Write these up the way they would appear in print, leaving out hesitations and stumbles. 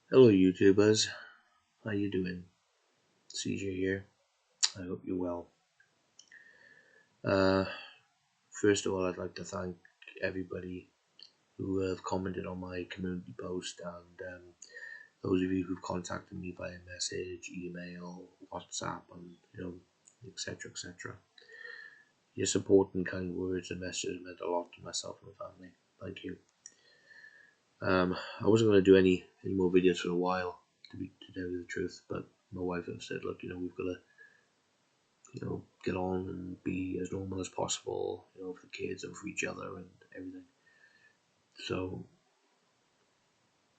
Hello YouTubers, how you doing? CJ here. I hope you're well. Uh, First of all, I'd like to thank everybody who have commented on my community post and those of you who've contacted me via message, email, WhatsApp, and etc. etc. Your support and kind words and messages meant a lot to myself and my family. Thank you. I wasn't going to do any more videos for a while, to tell you the truth, but my wife has said, look, we've got to get on and be as normal as possible, for the kids and for each other and everything. So,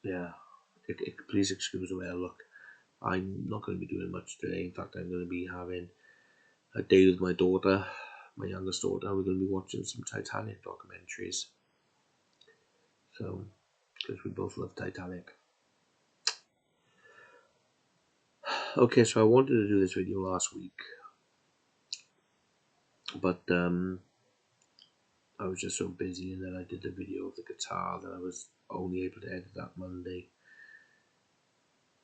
yeah, please excuse the way I look. I'm not going to be doing much today. In fact, I'm going to be having a day with my daughter, my youngest daughter. We're going to be watching some Titanic documentaries. So, because we both love Titanic. Okay, so I wanted to do this video last week, but I was just so busy, and then I did the video of the guitar that I was only able to edit that Monday.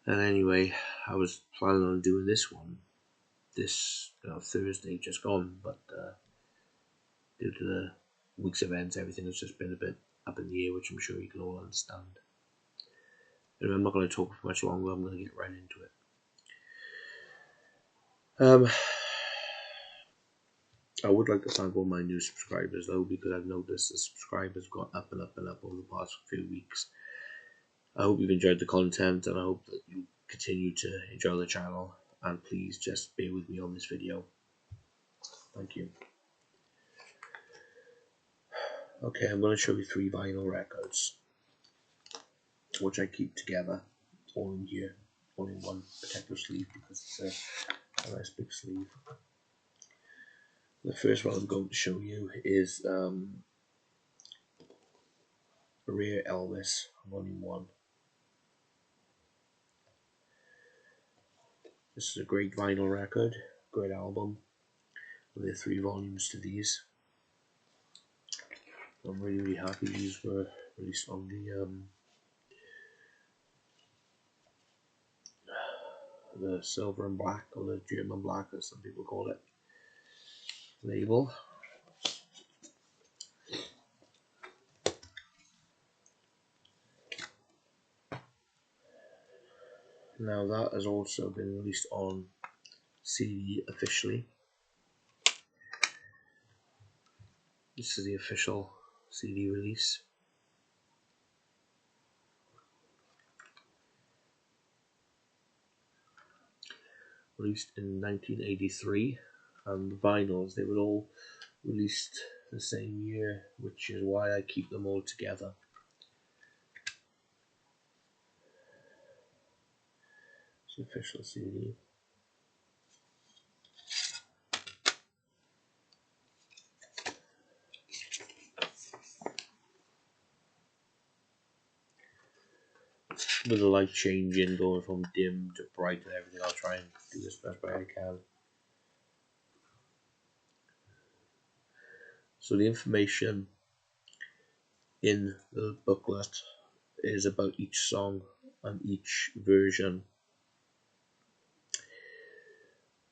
And anyway, I was planning on doing this one this Thursday just gone, but due to the week's events, everything has just been a bit up in the air, which I'm sure you can all understand. Anyway, I'm not going to talk for much longer. I'm going to get right into it. I would like to thank all my new subscribers though, because I've noticed the subscribers got up and up and up over the past few weeks. I hope you've enjoyed the content, and I hope that you continue to enjoy the channel, and please just bear with me on this video. Thank you. Okay, I'm going to show you 3 vinyl records, which I keep together, all in here, all in one protective sleeve, because it's a nice big sleeve. The first one I'm going to show you is Rare Elvis, Volume 1. This is a great vinyl record, great album. There are 3 volumes to these. I'm really happy these were released on the silver and black, or the German black as some people call it, label. Now that has also been released on CD officially. This is the official CD release. Released in 1983, and the vinyls, they were all released the same year, which is why I keep them all together. It's the official CD. With the light changing, going from dim to bright and everything, I'll try and do this best way I can. So the information in the booklet is about each song and each version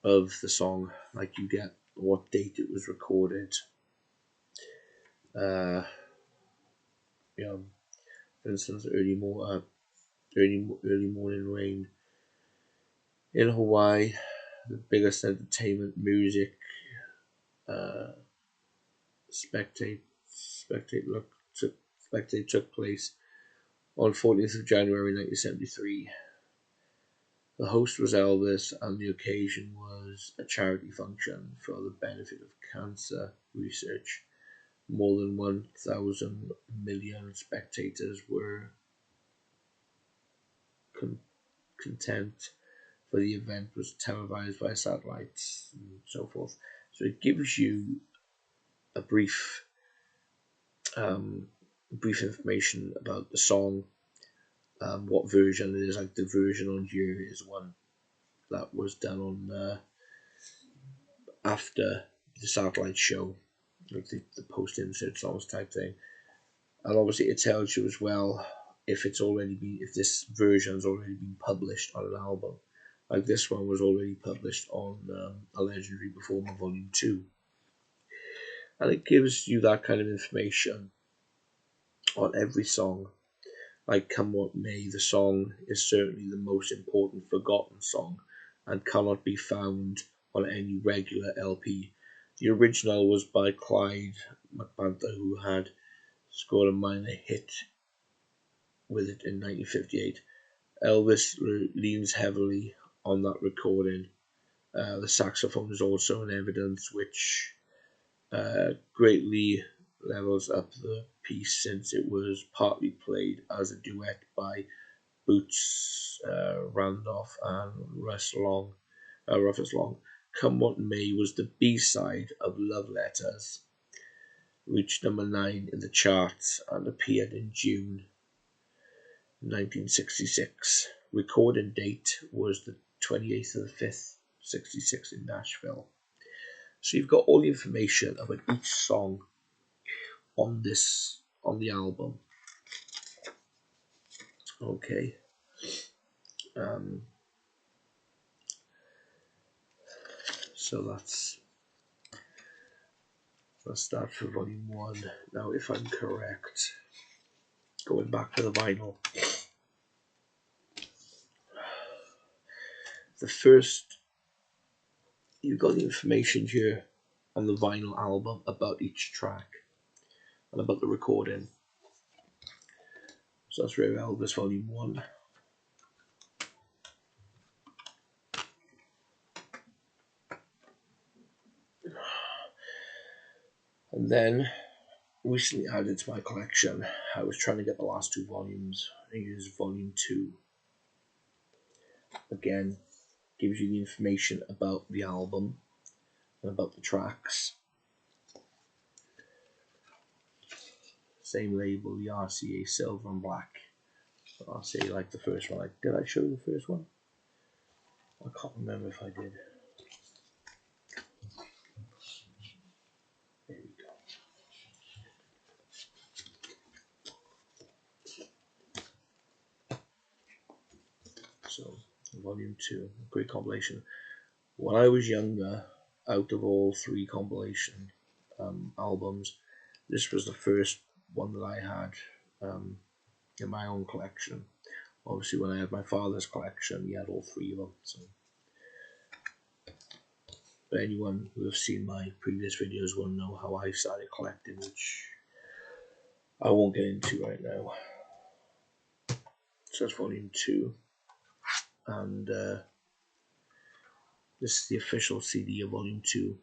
of the song. Like, you get what date it was recorded. For instance, early morning rain in Hawaii, the biggest entertainment music spectate took place on 14th of January 1973. The host was Elvis, and the occasion was a charity function for the benefit of cancer research. More than 1,000 million spectators were content, for the event was televised by satellites and so forth. So it gives you a brief information about the song, what version it is. Like, the version on here is one that was done on after the satellite show, like the post-insert songs type thing. And obviously it tells you as well if this version has already been published on an album. Like this one was already published on A Legendary Performer Volume 2. And it gives you that kind of information on every song. Like Come What May, the song is certainly the most important forgotten song and cannot be found on any regular LP. The original was by Clyde McBanther, who had scored a minor hit with it in 1958. Elvis leans heavily on that recording. The saxophone is also in evidence, which greatly levels up the piece since it was partly played as a duet by Boots Randolph and Rufus Long. Come What May was the B-side of Love Letters, reached number 9 in the charts and appeared in June 1966. Recording date was the 28th of the 5th, 66 in Nashville. So you've got all the information about each song on the album. Okay. So that's that for volume 1. Now, if I'm correct, going back to the vinyl, you've got the information here on the vinyl album about each track and about the recording. So that's Rare Elvis Volume 1. And then, recently added to my collection, I was trying to get the last 2 volumes. I used Volume 2. Again, gives you the information about the album and about the tracks. Same label, the RCA Silver and Black. RCA like the first one. Did I show you the first one? I can't remember if I did. There we go. So, Volume 2, great compilation. When I was younger, out of all 3 compilation albums, this was the first one that I had in my own collection. Obviously, when I had my father's collection, he had all 3 of them. So, but anyone who has seen my previous videos will know how I started collecting, which I won't get into right now. So that's Volume 2, and this is the official CD of Volume 2.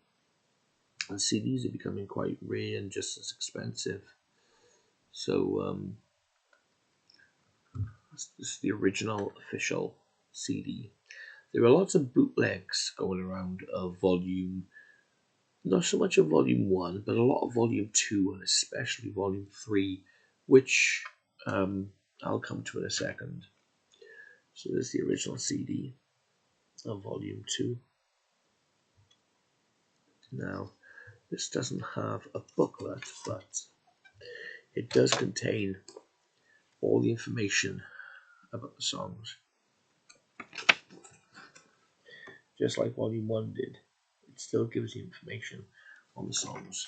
And CDs are becoming quite rare and just as expensive. So this is the original official CD. There are lots of bootlegs going around of Volume, not so much of Volume 1, but a lot of Volume 2 and especially Volume 3, which I'll come to in a second. So this is the original CD of Volume 2. Now, this doesn't have a booklet, but it does contain all the information about the songs. Just like Volume 1 did, it still gives you information on the songs.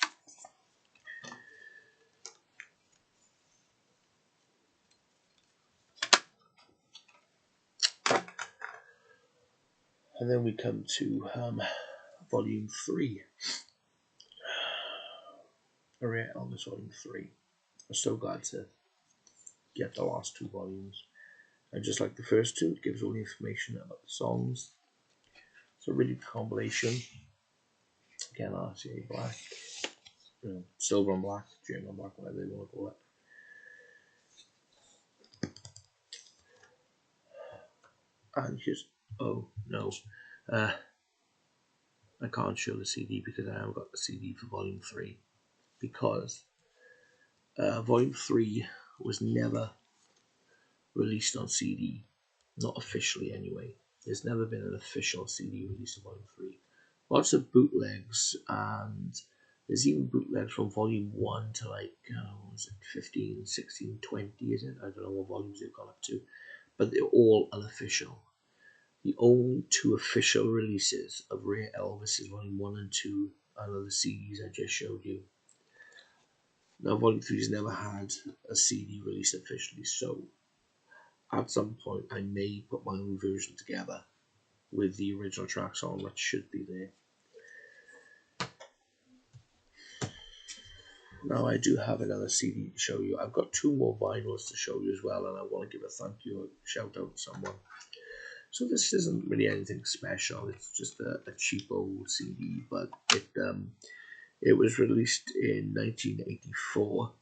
And then we come to Volume 3. Rare Elvis Volume 3. I'm so glad to get the last 2 volumes. And just like the first 2, it gives all the information about the songs. It's a really good compilation. Again, RCA Black, Silver and Black, German Black, whatever they want to call it. And here's, oh no, I can't show the CD because I haven't got the CD for Volume 3. Because Volume 3 was never released on CD, not officially anyway. There's never been an official CD released of Volume 3. Lots of bootlegs, and There's even bootlegs from volume 1 to like, was it 15, 16, 20, is it? I don't know what volumes they've gone up to. But they're all unofficial. The only 2 official releases of Rare Elvis is volume 1 and 2, and other CDs I just showed you. Now volume 3 has never had a CD released officially, so at some point I may put my own version together with the original tracks on, that should be there. Now I do have another CD to show you. I've got 2 more vinyls to show you as well, and I want to give a thank you, a shout out to someone. So this isn't really anything special, it's just a cheap old CD, but it was released in 1984.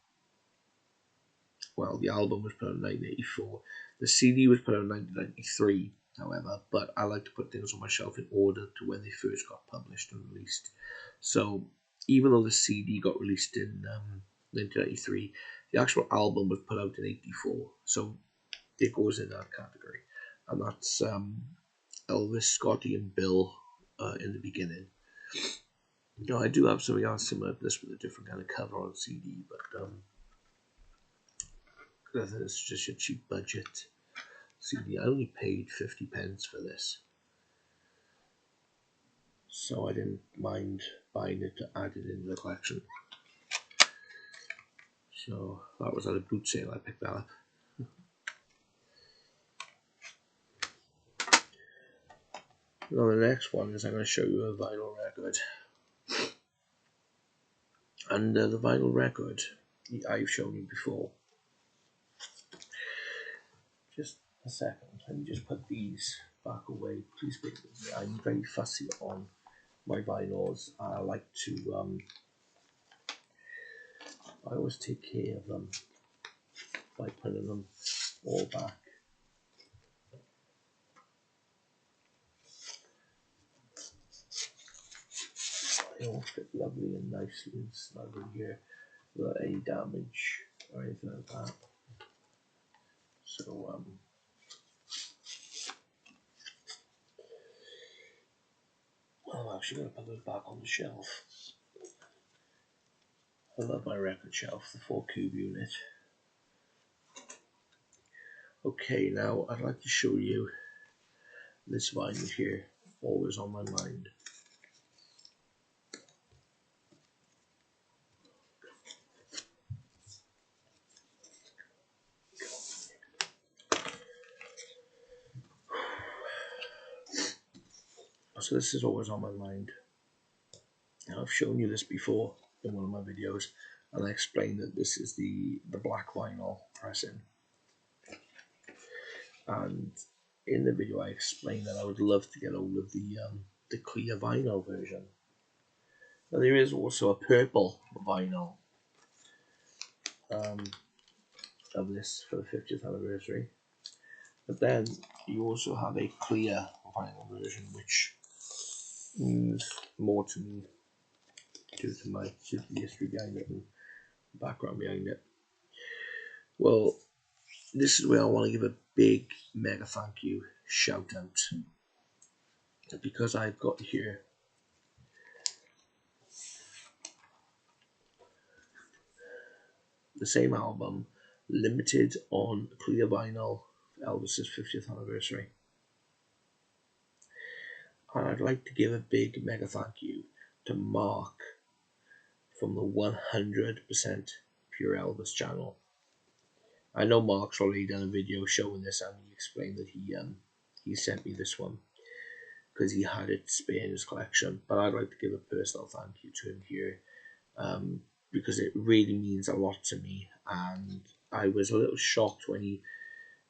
Well, the album was put out in 1984. The CD was put out in 1993, however, but I like to put things on my shelf in order to when they first got published and released. So even though the CD got released in 1993, the actual album was put out in 84. So it goes in that category. And that's Elvis, Scotty, and Bill in the beginning. Now, I do have something else similar to this with a different kind of cover on CD, but it's just your cheap budget CD. I only paid 50 pence for this, so I didn't mind buying it to add it into the collection. So that was at a boot sale, I picked that up. Now the next one is I'm going to show you a vinyl record. And the vinyl record I've shown you before. Just a second, let me just put these back away. Please bear with me. I'm very fussy on my vinyls. I like to, I always take care of them by putting them all back. They all fit lovely and nicely and snug in here without any damage or anything like that. So I'm actually going to put those back on the shelf. I love my record shelf, the 4-cube unit. Okay, now I'd like to show you this vinyl here, always on my mind. So this is always on my mind. Now, I've shown you this before in one of my videos, and I explained that this is the black vinyl pressing. And in the video I explained that I would love to get hold of the clear vinyl version. Now there is also a purple vinyl of this for the 50th anniversary. But then you also have a clear vinyl version, which means more to me due to the history behind it and background behind it. Well, this is where I want to give a big mega thank you shout out, because I've got here the same album limited on clear vinyl for Elvis's 50th anniversary. And I'd like to give a big mega thank you to Mark from the 100% Pure Elvis channel. I know Mark's already done a video showing this, and he explained that he sent me this one because he had it spare in his collection. But I'd like to give a personal thank you to him here, because it really means a lot to me. And I was a little shocked when he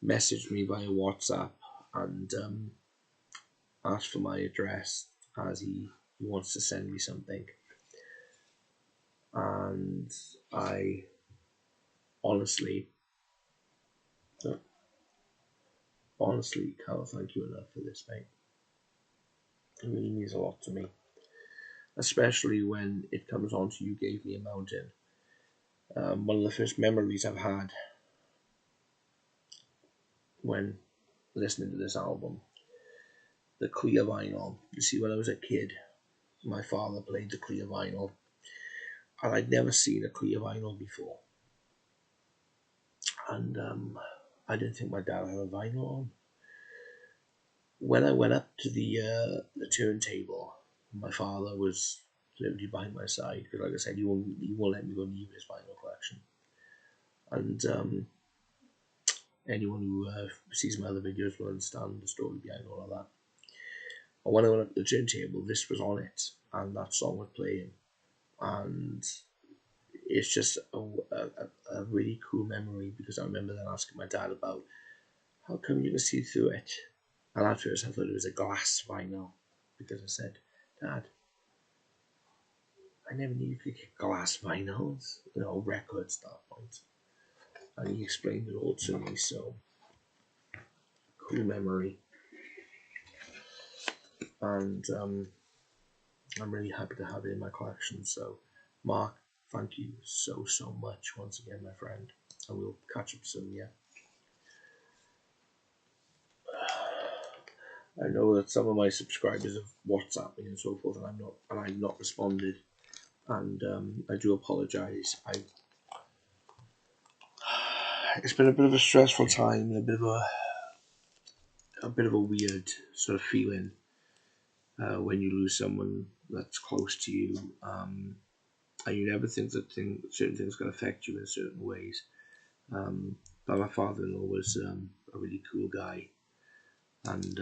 messaged me via WhatsApp and asked for my address, as he wants to send me something. And I honestly can't thank you enough for this, mate. It really means a lot to me, especially when it comes on to You Gave Me a Mountain. One of the first memories I've had when listening to this album, the clear vinyl. You see, when I was a kid, my father played the clear vinyl, and I'd never seen a clear vinyl before. And I didn't think my dad had a vinyl on. When I went up to the turntable, my father was literally behind my side because, like I said, he won't let me go near his vinyl collection. And anyone who sees my other videos will understand the story behind all of that. And when I went up to the turntable, this was on it, and that song was playing, and it's just a really cool memory because I remember then asking my dad about how come you can see through it. And at first I thought it was a glass vinyl because I said, Dad, I never knew you could get glass vinyls, records at that point. And he explained it all to me, so cool memory. And I'm really happy to have it in my collection. So, Mark, thank you so much once again, my friend. And we'll catch up soon, yeah. I know that some of my subscribers have WhatsApped me and so forth, and I've not responded, and I do apologise. It's been a bit of a stressful time, and a bit of a weird sort of feeling when you lose someone that's close to you, and you never think that certain things can affect you in certain ways. But my father-in-law was a really cool guy, and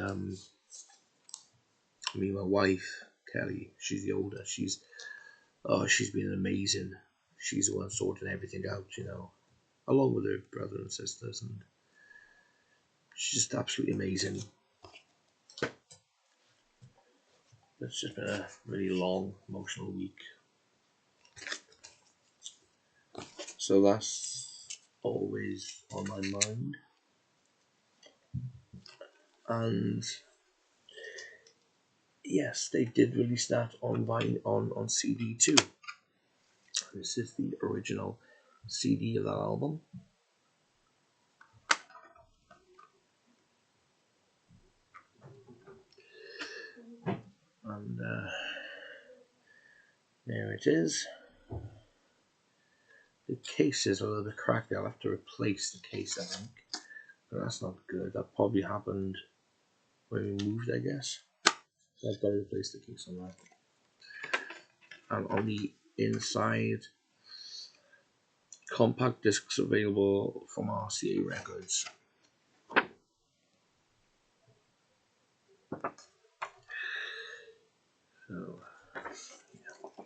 my wife Kelly, she's the older. She's been amazing. She's the one sorting everything out, along with her brother and sisters, and she's just absolutely amazing. It's just been a really long, emotional week. So that's always on my mind. And yes, they did release that on CD too. This is the original CD of that album. And there it is. The case is a little bit cracked. I'll have to replace the case, I think. But that's not good. That probably happened when we moved, I guess. So I've got to replace the case on that. And on the inside, compact discs available from RCA Records. So, yeah.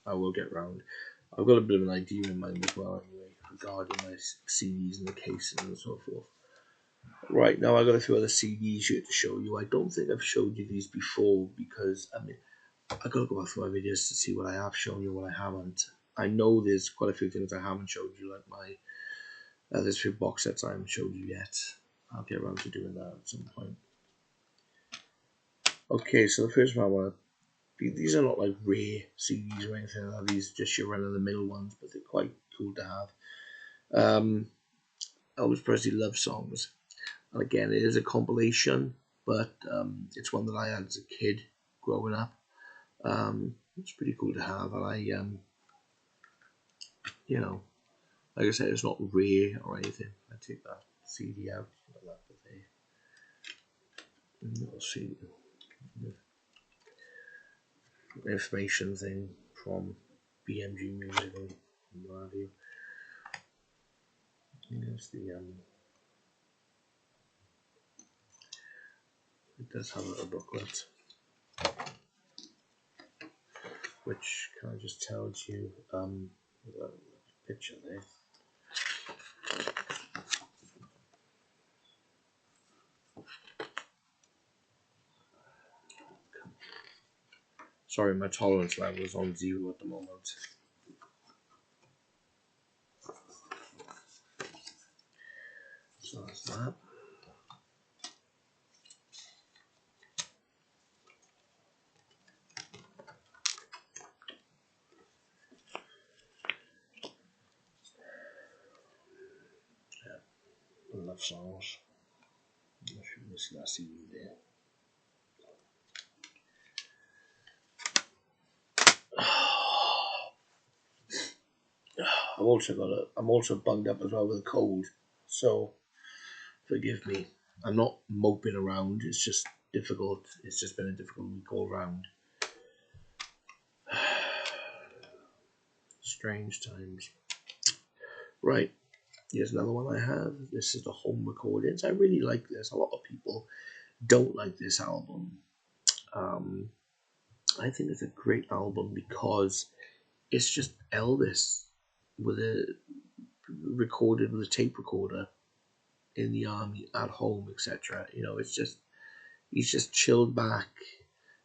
I will get round. I've got a bit of an idea in mind as well, anyway, regarding my CDs and the cases and so forth. Right, now I've got a few other CDs here to show you. I don't think I've showed you these before because, I've got to go back through my videos to see what I have shown you, what I haven't. I know there's quite a few things I haven't showed you, like there's a few box sets I haven't showed you yet. I'll get around to doing that at some point. Okay, so the first one I want to... These are not like rare CDs or anything like that. These are just your run-of-the-mill ones, but they're quite cool to have. Elvis Presley Love Songs. And again, it is a compilation, but it's one that I had as a kid growing up. It's pretty cool to have, and I, like I said, it's not rare or anything. I take that CD out, like that, but you'll see the information thing from BMG Music and what have you. Here's the it does have a little booklet, which kind of just tells you the picture there. Sorry, my tolerance level is on 0 at the moment. So that's that. Yeah, Love Songs. I'm not sure you can see that CD there. I'm also bunged up as well with a cold, so forgive me. I'm not moping around. It's just difficult. It's just been a difficult week all round. Strange times. Right. Here's another one I have. This is the home recordings. I really like this. A lot of people don't like this album. I think it's a great album because it's just Elvis with a recorded with a tape recorder in the army, at home, etc. You know, it's just he's just chilled back.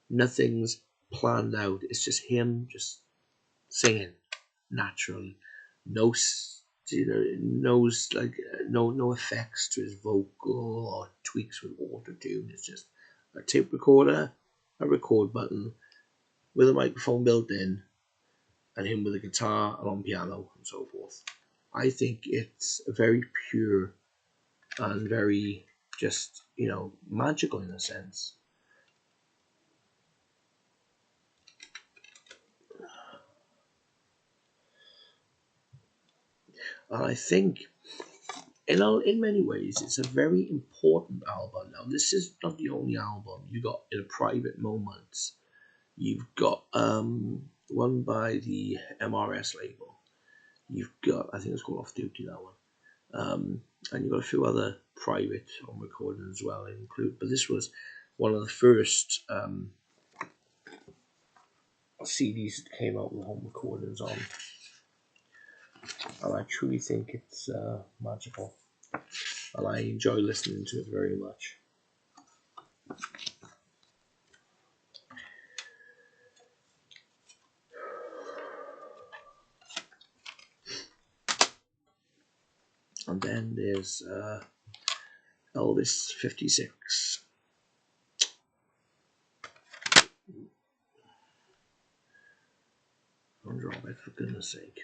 Nothing's planned out. It's just him just singing naturally. No, no effects to his vocal or tweaks with auto tune. It's just a tape recorder, a record button with a microphone built in, and him with a guitar and on piano and so forth. I think it's very pure and very just, magical in a sense. And I think, in many ways, it's a very important album. Now, this is not the only album you got in a private moments. You've got one by the MRS label. You've got, I think it's called Off Duty, that one. And you've got a few other private home recordings as well, but this was one of the first CDs that came out with home recordings on, and I truly think it's magical, and I enjoy listening to it very much. And then there's Elvis 56. Don't drop it, for goodness sake.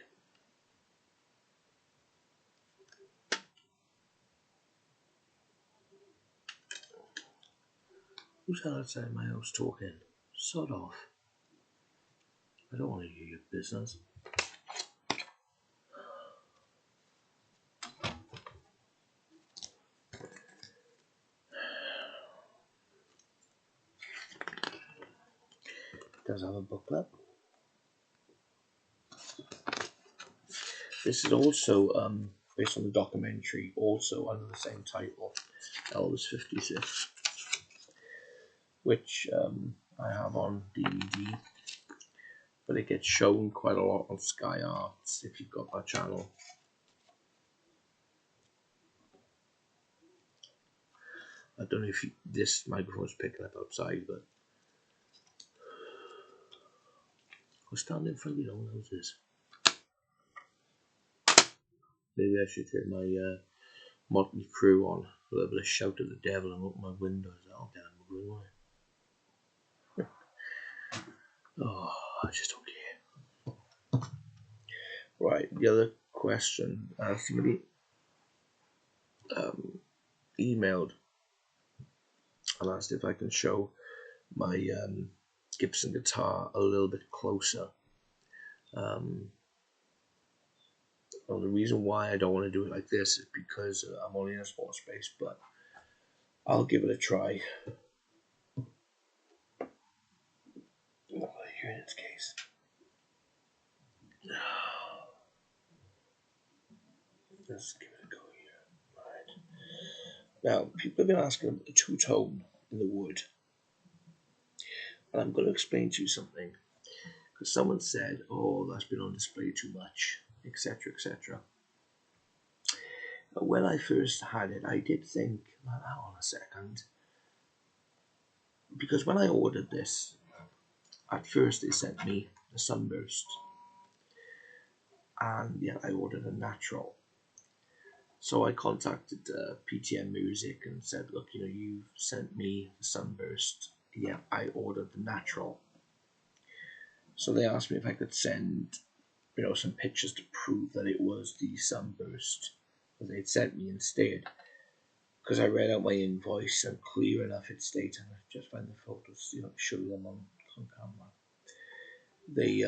Who's outside my house talking? Sod off. I don't want to hear your business. Does have a booklet. This is also based on the documentary, also under the same title, Elvis 56, which I have on DVD, but it gets shown quite a lot on Sky Arts if you've got that channel. I don't know if this microphone is picking up outside, but I'll stand in front of your own houses. Maybe I should turn my Motley Crue on, a little bit of Shout at the Devil, and open my windows. I'll get him, oh, I just don't care. Right, the other question, somebody emailed and asked if I can show my Gibson guitar a little bit closer. Well, the reason why I don't want to do it like this is because I'm only in a small space, but I'll give it a try. Here in its case. Let's give it a go here. Right. Now, people have been asking about the two-tone in the wood. And I'm going to explain to you something. Because someone said, oh, that's been on display too much, etc., etc. When I first had it, I did think, well, hold on a second. Because when I ordered this, at first they sent me a Sunburst. And yeah, I ordered a natural. So I contacted PTM Music and said, look, you've sent me the Sunburst. Yeah, I ordered the natural. So they asked me if I could send, some pictures to prove that it was the Sunburst that they'd sent me instead. Because I read out my invoice and clear enough it stated, and I just find the photos, show them on camera. They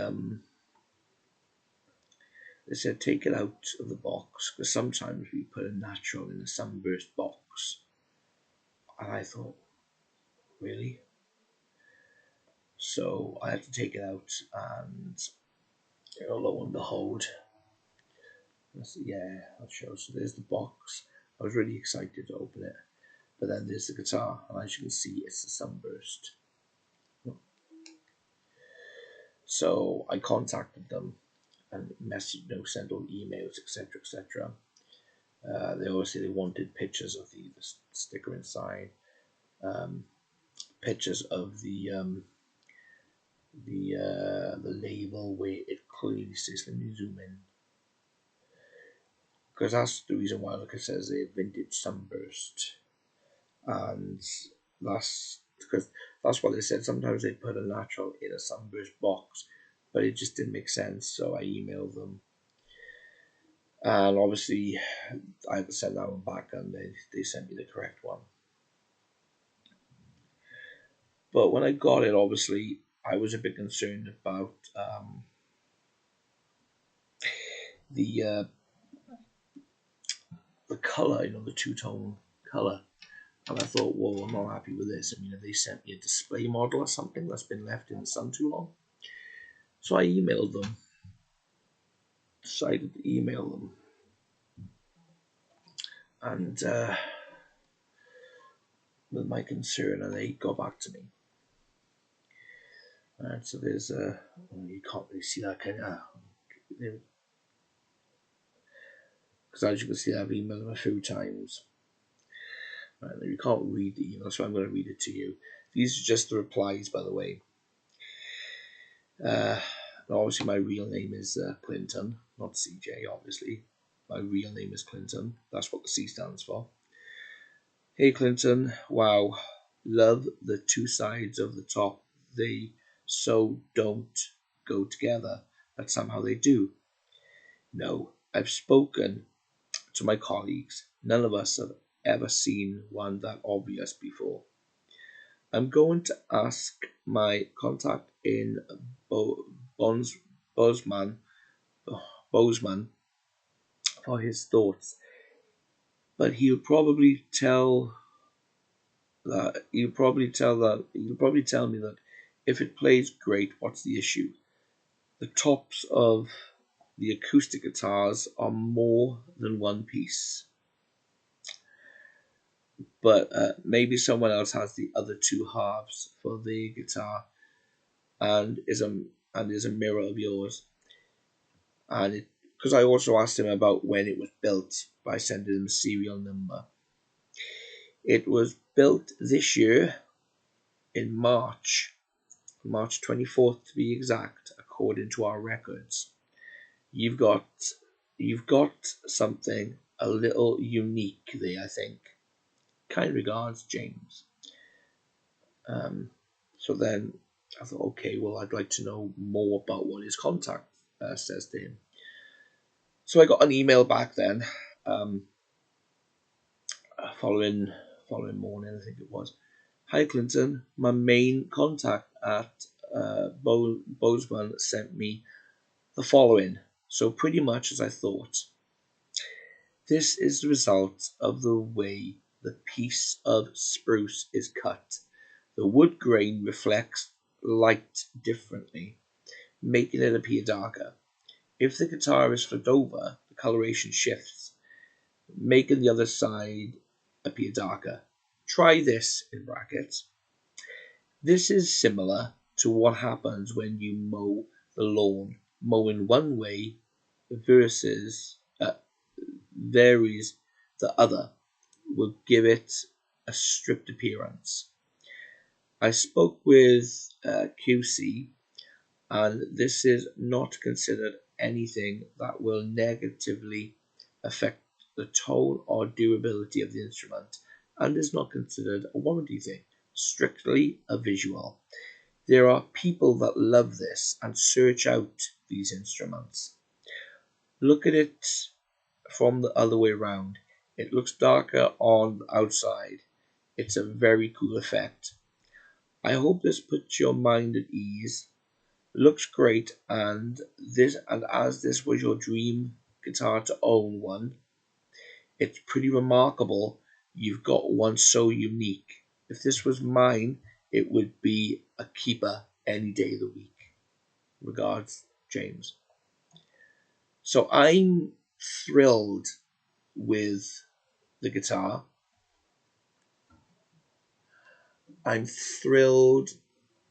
they said take it out of the box, because sometimes we put a natural in a sunburst box. And I thought, really? So I had to take it out, and lo and behold, yeah, I'll show. So there's the box. I was really excited to open it. But then there's the guitar, and as you can see, it's a sunburst. So I contacted them and sent all emails, etc., etc. They obviously wanted pictures of the sticker inside, pictures of the label where it clearly says. Let me zoom in, because that's the reason why. Like it says, a vintage sunburst, and that's because that's what they said. Sometimes they put a natural in a sunburst box, but it just didn't make sense. So I emailed them, and obviously I had to send that one back, and they sent me the correct one. But when I got it, obviously I was a bit concerned about the color, the two-tone color. And I thought, well, I'm not happy with this. I mean, have they sent me a display model or something that's been left in the sun too long? So I emailed them. Decided to email them. And with my concern, and they got back to me. And so there's you can't really see that, can you? Because as you can see, I've emailed them a few times. Right, you can't read the email, so I'm going to read it to you. These are just the replies, by the way. Obviously, my real name is Clinton, not CJ, obviously. My real name is Clinton. That's what the C stands for. Hey, Clinton. Wow. Love the two sides of the top. They so don't go together, but somehow they do. No, I've spoken to my colleagues. None of us have ever seen one that obvious before. I'm going to ask my contact in Bozeman for his thoughts, but he'll probably tell me that if it plays great, what's the issue? The tops of the acoustic guitars are more than one piece, but maybe someone else has the other two halves for the guitar and is a mirror of yours. And because I also asked him about when it was built by sending him the serial number. It was built this year in March 24th to be exact, according to our records. You've got something a little unique there, I think. Kind regards, James. So then I thought, okay, well, I'd like to know more about what his contact says to him. So I got an email back then, following morning, I think it was. Hi, Clinton. My main contact at Bozeman sent me the following. So pretty much as I thought. This is the result of the way the piece of spruce is cut. The wood grain reflects light differently, making it appear darker. If the guitar is flipped over, the coloration shifts, making the other side appear darker. Try this in brackets. This is similar to what happens when you mow the lawn. Mowing one way versus varies the other will give it a stripped appearance. I spoke with QC, and this is not considered anything that will negatively affect the tone or durability of the instrument, and is not considered a warranty thing, strictly a visual. There are people that love this and search out these instruments. Look at it from the other way around. It looks darker on the outside. It's a very cool effect. I hope this puts your mind at ease. Looks great, and as this was your dream guitar to own one, it's pretty remarkable you've got one so unique. If this was mine, it would be a keeper any day of the week. Regards, James. So I'm thrilled with the guitar. I'm thrilled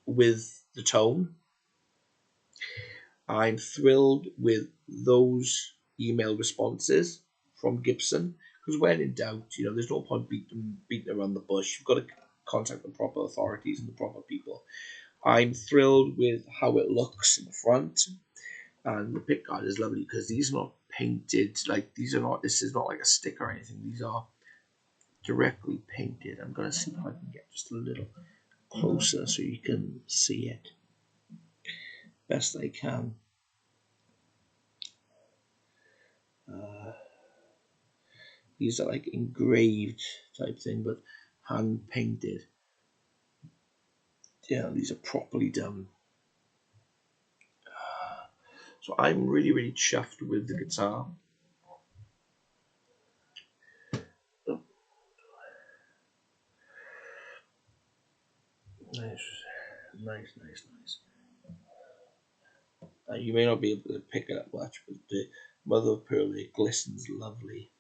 with the tone. I'm thrilled with those email responses from Gibson, because when in doubt, there's no point beating around the bush. You've got to contact the proper authorities and the proper people. I'm thrilled with how it looks in the front, and the pickguard is lovely because these are not painted. This is not like a stick or anything. These are directly painted. I'm gonna see if I can get just a little closer so you can see it best I can. These are like engraved type thing, but hand painted. Yeah, these are properly done. So I'm really, really chuffed with the guitar. Nice, nice, nice, nice. You may not be able to pick it up much, but the mother of pearl, it glistens lovely.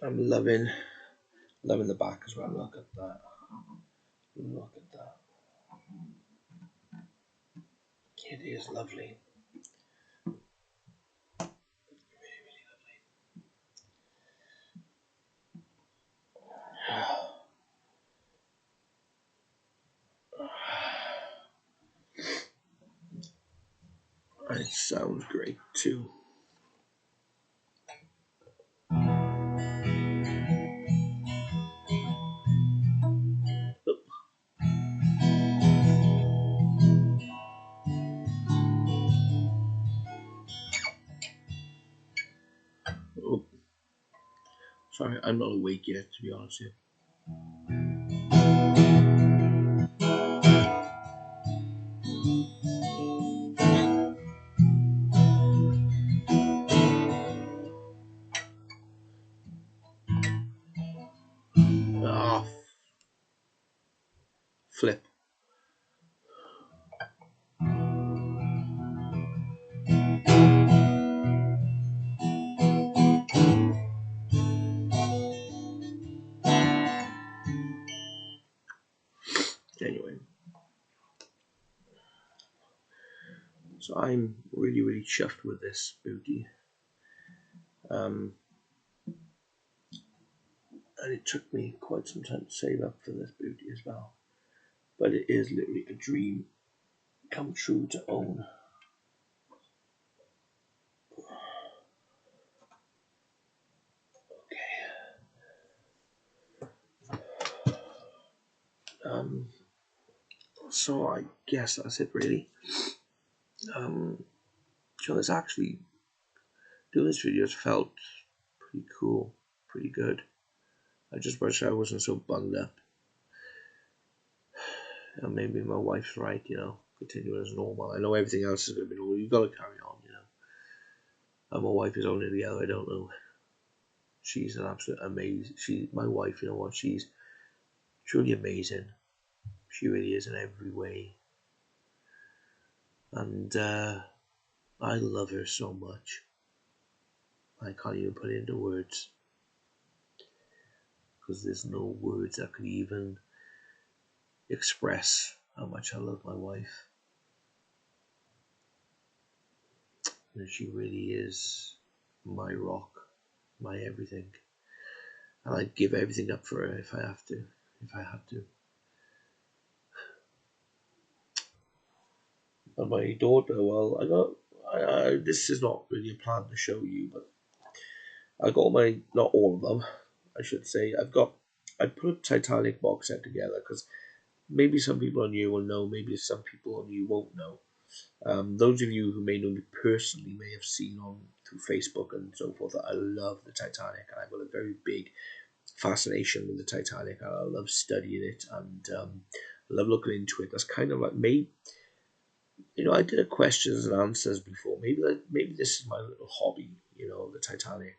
I'm loving the back as well. Look at that. Look at that. It is lovely. Really, really lovely. And it sounds great too. Oh, sorry, I'm not awake yet, to be honest with you. Ah, flip. Anyway, so I'm really, really chuffed with this beauty. And it took me quite some time to save up for this beauty as well. But it is literally a dream come true to own. So I guess that's it really. So it's actually doing this video has felt pretty cool, pretty good. I just wish I wasn't so bunged up. Maybe my wife's right, continue as normal. I know everything else is going to be normal. You've got to carry on, And my wife is only the other. I don't know. She's an absolute amazing. My wife, you know what? She's truly amazing. She really is in every way. And I love her so much. I can't even put it into words. Because there's no words that could even express how much I love my wife. And she really is my rock, my everything. And I'd give everything up for her if I had to. And my daughter, well, this is not really a plan to show you, but I got not all of them, I should say. I put a Titanic box set together because maybe some people on you will know, maybe some people on you won't know. Those of you who may know me personally may have seen on through Facebook and so forth that I love the Titanic, and I've got a very big fascination with the Titanic, and I love studying it, and I love looking into it. That's kind of like me. I did a questions and answers before. Maybe this is my little hobby. The Titanic.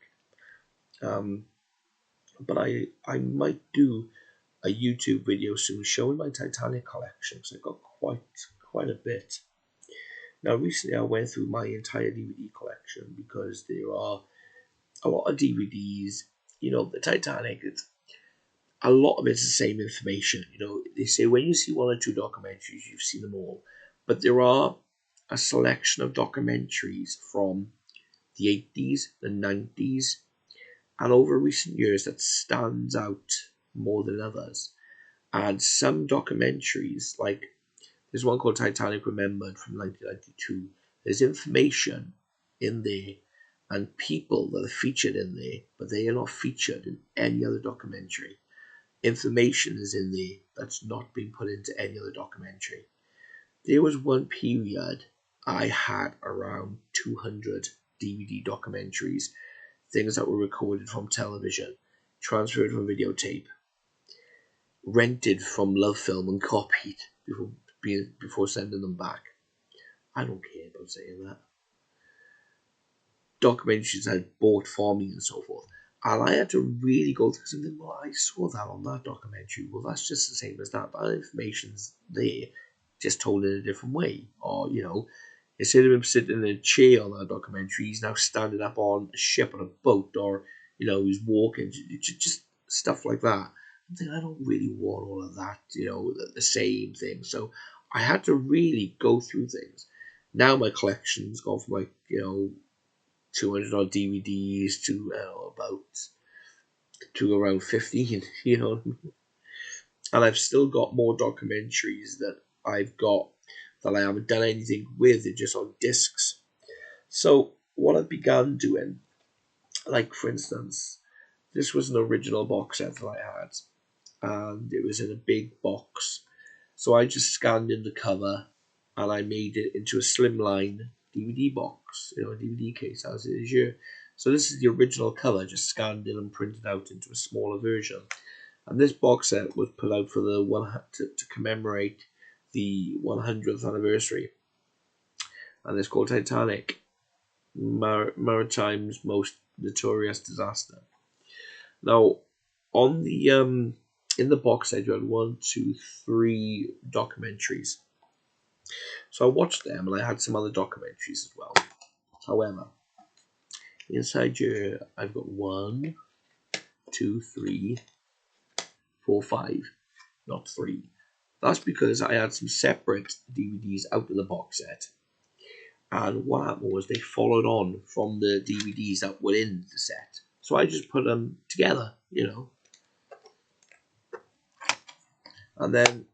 Um, but I might do a YouTube video soon showing my Titanic collection, because I've got quite a bit. Now, recently I went through my entire DVD collection, because there are a lot of DVDs. The Titanic, a lot of it's the same information. They say when you see one or two documentaries, you've seen them all. But there are a selection of documentaries from the 80s, the 90s, and over recent years that stands out more than others. And some documentaries, like there's one called Titanic Remembered from 1992, there's information in there and people that are featured in there, but they are not featured in any other documentary. Information is in there that's not been put into any other documentary. There was one period I had around 200 DVD documentaries, things that were recorded from television, transferred from videotape, rented from Love Film and copied before sending them back. I don't care about saying that. Documentaries I bought for me and so forth. And I had to really go through something. Well, I saw that on that documentary. Well, that's just the same as that. That information's there, just told in a different way. Or, instead of him sitting in a chair on that documentary, he's now standing up on a ship, on a boat, or, he's walking. Just stuff like that. I'm thinking, I don't really want all of that, the same thing. So I had to really go through things. Now my collection's gone from 200 odd DVDs to around 15, And I've still got more documentaries that I've got that I haven't done anything with. They're just on discs. So what I began doing, like for instance, this was an original box set that I had, and it was in a big box. So I just scanned in the cover, and I made it into a slimline DVD box, a DVD case as it is here. So this is the original cover, just scanned in and printed out into a smaller version. And this box set was put out for to commemorate the 100th anniversary. And it's called Titanic, Maritime's most notorious disaster. Now, on the in the box set, you had 1, 2, 3 documentaries. So I watched them, and I had some other documentaries as well. However, inside here, I've got 1, 2, 3, 4, 5, not 3. That's because I had some separate DVDs out of the box set. And what happened was they followed on from the DVDs that were in the set. So I just put them together, And then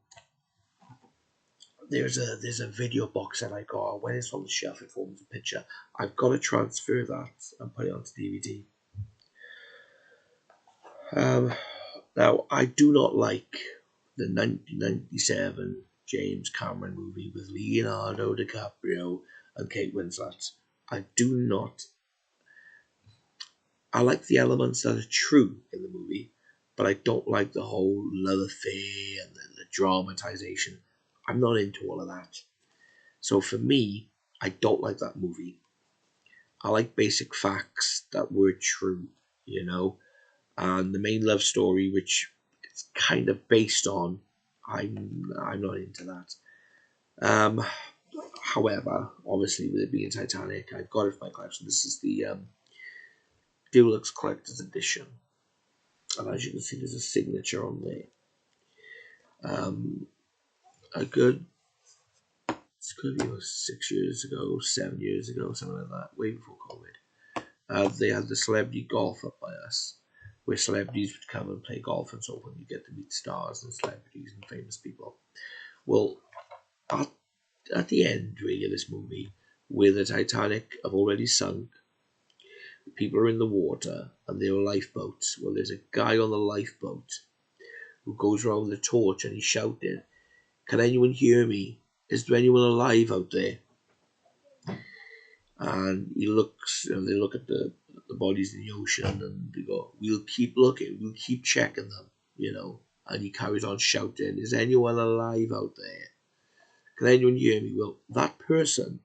there's a video box set I got. When it's on the shelf, it forms a picture. I've got to transfer that and put it onto DVD. Now, I do not like the 1997 James Cameron movie with Leonardo DiCaprio and Kate Winslet. I do not. I like the elements that are true in the movie, but I don't like the whole love affair and the dramatization. I'm not into all of that. So for me, I don't like that movie. I like basic facts that were true, and the main love story, which it's kind of based on. I'm not into that. However, obviously with it being Titanic, I've got it for my collection. This is the Deluxe Collector's Edition, and as you can see, there's a signature on there. A good, it's could be 6 years ago, 7 years ago, something like that, way before COVID. They had the celebrity golf up by us, where celebrities would come and play golf and so on. You get to meet stars and celebrities and famous people. Well, at the end, really, of this movie, where the Titanic have already sunk, people are in the water, and there are lifeboats. Well, there's a guy on the lifeboat who goes around with a torch, and he's shouting, "Can anyone hear me? Is there anyone alive out there?" And he looks, they look at the the bodies in the ocean, and they go, "We'll keep looking, we'll keep checking them," you know. And he carries on shouting, "Is anyone alive out there? Can anyone hear me?" Well, that person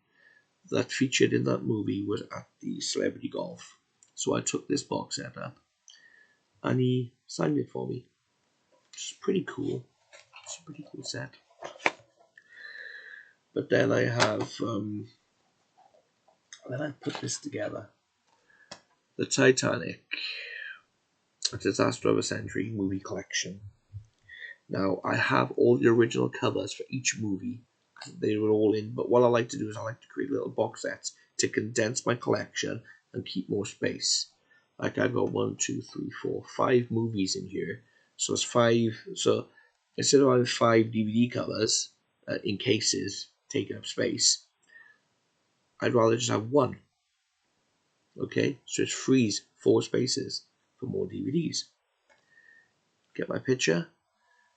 that featured in that movie was at the celebrity golf. So I took this box set up, and he signed it for me. It's pretty cool. It's a pretty cool set. But then I have, then I put this together. The Titanic, a Disaster of a Century movie collection. Now, I have all the original covers for each movie. They were all in, but what I like to do is I like to create little box sets to condense my collection and keep more space. Like I've got 1, 2, 3, 4, 5 movies in here. So it's 5. So instead of having 5 DVD covers in cases taking up space, I'd rather just have 1. Okay, so it frees 4 spaces for more DVDs. Get my picture?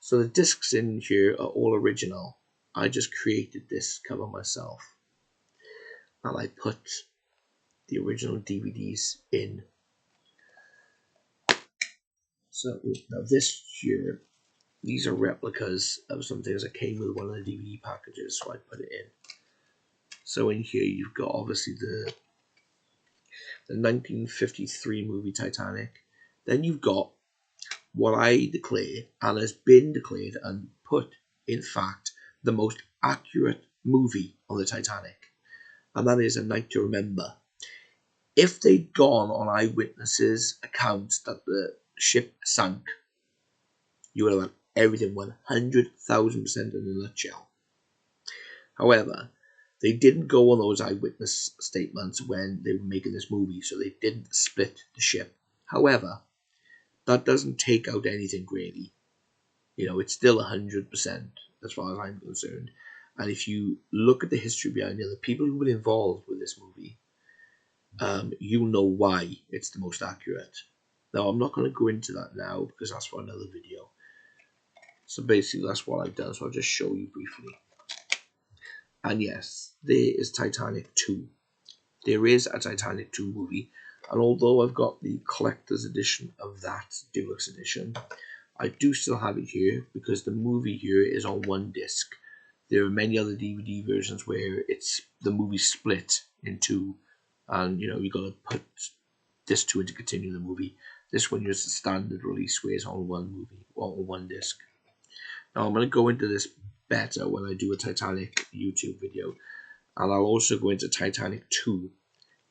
So the discs in here are all original. I just created this cover myself. And I put the original DVDs in. So now this year, these are replicas of some things that came with one of the DVD packages, so I put it in. So in here you've got obviously the 1953 movie Titanic. Then you've got what I declare and has been declared and put, in fact, the most accurate movie on the Titanic. And that is A Night to Remember. If they'd gone on eyewitnesses' accounts that the ship sank, you would have had everything 100,000% in a nutshell. However, they didn't go on those eyewitness statements when they were making this movie, so they didn't split the ship. However, that doesn't take out anything really. You know, it's still 100% as far as I'm concerned. And if you look at the history behind it, the people who were involved with this movie, you know why it's the most accurate. Now, I'm not going to go into that now because that's for another video. So basically, that's what I've done. So I'll just show you briefly. And yes, there is Titanic 2. There is a Titanic 2 movie. And although I've got the collector's edition of that deluxe edition, I do still have it here because the movie here is on one disc. There are many other DVD versions where it's the movie split in 2, and you know you got to put disc 2 in to continue the movie. This one is the standard release where it's on one movie or on one disc. Now I'm going to go into this better when I do a Titanic YouTube video, and I'll also go into Titanic 2.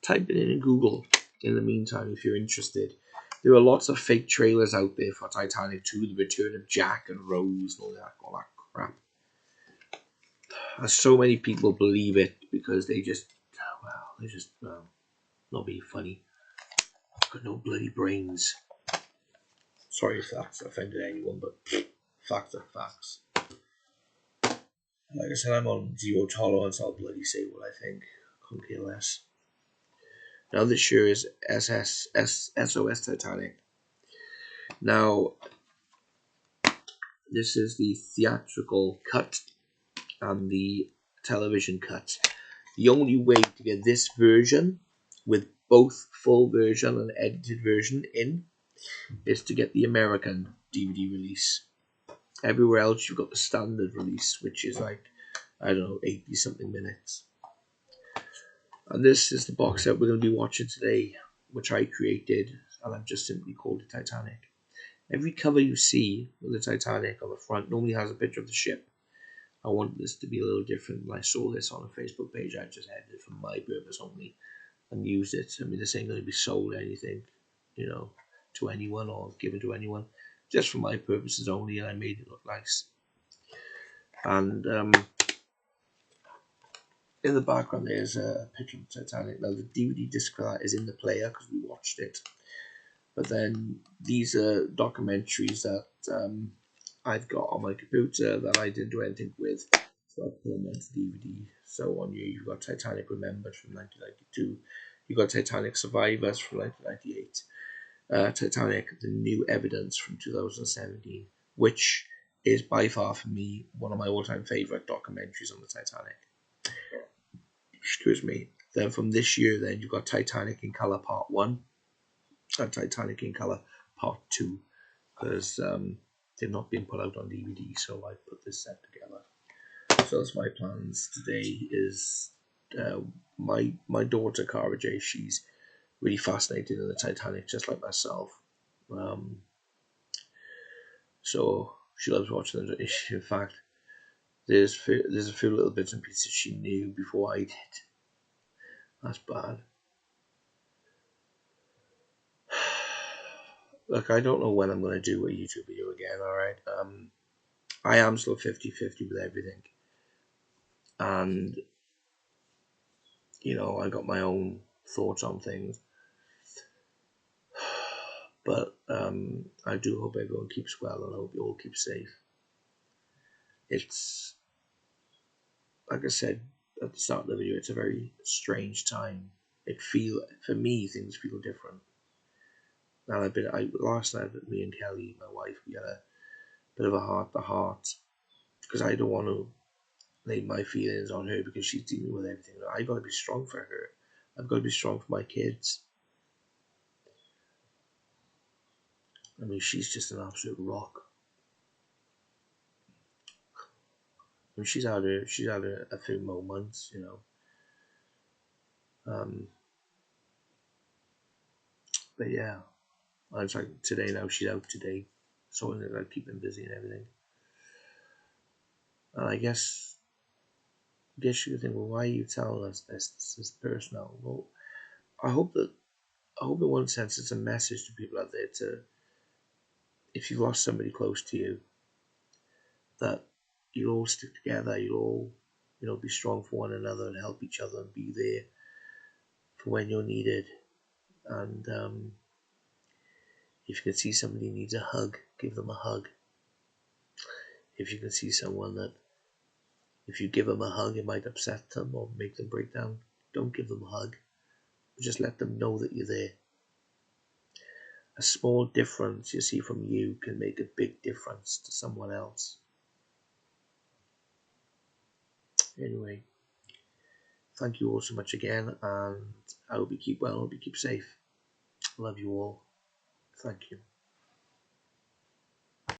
Type it in Google in the meantime if you're interested. There are lots of fake trailers out there for Titanic 2, the return of Jack and Rose and all that crap. And so many people believe it because they just, not being funny. Got no bloody brains. Sorry if that's offended anyone, but facts are facts. Like I said, I'm on zero tolerance. I'll bloody say what I think. Couldn't care less. Now this year is SOS Titanic. Now, this is the theatrical cut and the television cut. The only way to get this version with both full version and edited version in is to get the American DVD release. Everywhere else you've got the standard release, which is like, I don't know, 80 something minutes. And this is the box set we're going to be watching today, which I created, and I've just simply called it Titanic. Every cover you see with the Titanic on the front normally has a picture of the ship. I wanted this to be a little different. When I saw this on a Facebook page, I just added it for my purpose only and used it. I mean, this ain't going to be sold anything, you know, to anyone or given to anyone. Just for my purposes only, and I made it look nice. And in the background, there's a picture of the Titanic. Now, the DVD disc for that is in the player because we watched it. But then these are documentaries that I've got on my computer that I didn't do anything with, so I put them onto DVD. So on here you've got Titanic Remembered from 1992, you've got Titanic Survivors from 1998, Titanic The New Evidence from 2017, which is by far for me one of my all-time favourite documentaries on the Titanic. Excuse me. Then from this year, then you've got Titanic in Colour Part 1. Titanic in Colour Part 2, because they've not been put out on DVD, so I put this set together. So that's my plans today. Is my daughter Cara J, she's really fascinated in the Titanic, just like myself. So she loves watching it. In fact, there's a few little bits and pieces she knew before I did. That's bad. Look, I don't know when I'm going to do a YouTube video again, alright? I am still 50-50 with everything. And, you know, I got my own thoughts on things. But I do hope everyone keeps well, and I hope you all keep safe. It's, like I said at the start of the video, it's a very strange time. For me, things feel different. And last night, me and Kelly, my wife, we had a bit of a heart-to-heart, because I don't want to lay my feelings on her because she's dealing with everything. I got to be strong for her. I've got to be strong for my kids. I mean, she's just an absolute rock. I mean, she's had a few moments, you know. But yeah, it's like today now she's out today, so I'm gonna keep them busy and everything. And I guess you could think, well, why are you telling us this personal? Well, I hope in one sense it's a message to people out there to, if you lost somebody close to you, that you'll all stick together, you'll all, you know, be strong for one another and help each other and be there for when you're needed. And if you can see somebody needs a hug, give them a hug. If you can see someone that, if you give them a hug, it might upset them or make them break down, don't give them a hug. Just let them know that you're there. A small difference you see from you can make a big difference to someone else. Anyway, thank you all so much again, and I hope you keep well, I hope you keep safe. Love you all. Thank you.